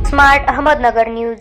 Smart Ahmednagar news.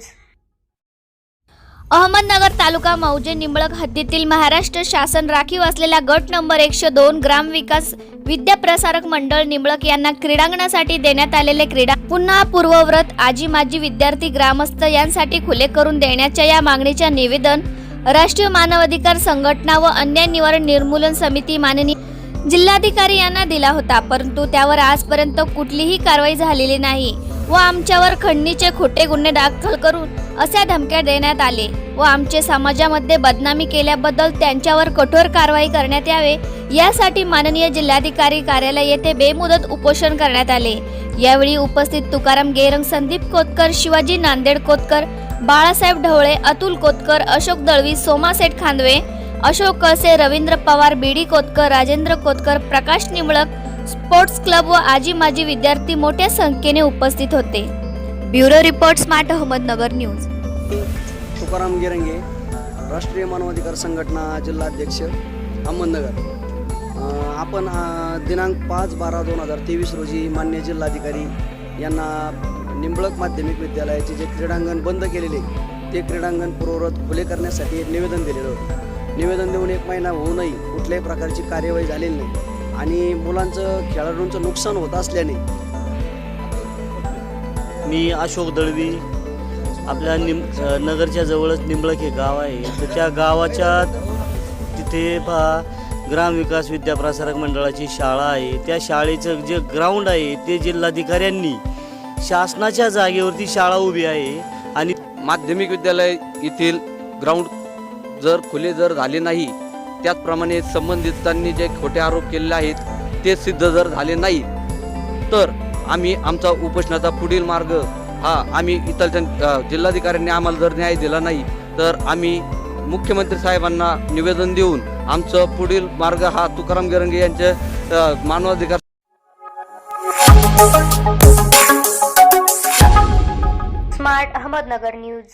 Ahmednagar taluka मौजे निंबळक हद्दीतील महाराष्ट्र शासन राखीव असलेल्या गट नंबर 102 ग्राम विकास विद्याप्रसारक मंडळ निंबळक यांना क्रीडांगणासाठी देण्यात आलेले क्रीडा पुन्हा पूर्ववत आजी माजी विद्यार्थी ग्रामस्थ यांसाठी खुले करून देण्याच्या या मागणीचे निवेदन राष्ट्रीय मानवाधिकार संघटना व अन्याय निवारण निर्मूलन समिती माननीय जिल्हाधिकारी यांना दिला होता, परंतु त्यावर आजपर्यंत कुठलीही कारवाई झालेली नाही व आमच्यावर खंडणीचे खोटे गुन्हे दाखल करून अशा धमक्या देण्यात आले व आमचे समाजामध्ये बदनामी केल्याबद्दल त्यांच्यावर कठोर कारवाई करण्यात यावे यासाठी माननीय जिल्हाधिकारी कार्यालय येथे बेमुदत उपोषण करण्यात आले। यावेळी उपस्थित Tukaram Gerang, Sandeep Kotkar, Shivaji Nanded Kotkar, Balasaheb Dhawale, Atul Kotkar, Ashok Dalvi, Somaseth Khandve, Ashok Kalse, Ravindra Pawar, BD Kotkar, Rajendra Kotkar, Prakash Nimblak sports club व आजी माजी विद्यार्थी मोठ्या संख्येने उपस्थित होते। Bureau report, smart Ahmednagar news. Tukaram Gerange, राष्ट्रीय मानवाधिकार संघटना जिल्हाध्यक्ष अहमदनगर। आपण दिनांक 5/12/2023 रोजी मान्य जिल्हाधिकारी यांना निंबळक माध्यमिक विद्यालयाचे जे क्रीडांगण बंद केलेले ते क्रीडांगण पूर्ववत खुले करण्यासाठी एक निवेदन दिलेलं होतं। निवेदन देऊन 1 महिना होऊनही कुठल्याही प्रकारची कार्यवाही झालेली नाही आणि मुलांचं खेळाडूंचं नुकसान होत असल्याने मी अशोक दळवी, आपल्या नगरच्या जवळच निंबळक हे गाव आहे, तर त्या गावाच्या तिथे ग्रामविकास विद्याप्रसारक मंडळाची शाळा आहे। त्या शाळेचं जे ग्राउंड आहे ते जिल्हाधिकाऱ्यांनी शासनाच्या जागेवरती शाळा उभी आहे आणि माध्यमिक विद्यालय येथील ग्राउंड जर खुले झाले नाही, त्याचप्रमाणे संबंधितांनी जे खोटे आरोप केलेले आहेत ते सिद्ध जर झाले नाही तर आम्ही आमचा उपोषणाचा पुढील मार्ग हा आम्ही इतर जिल्हाधिकाऱ्यांनी आम्हाला जर न्याय दिला नाही तर आम्ही मुख्यमंत्री साहेबांना निवेदन देऊन आमचं पुढील मार्ग हा तुकाराम गेरंगे यांचे मानवाधिकार स्मार्ट अहमदनगर न्यूज।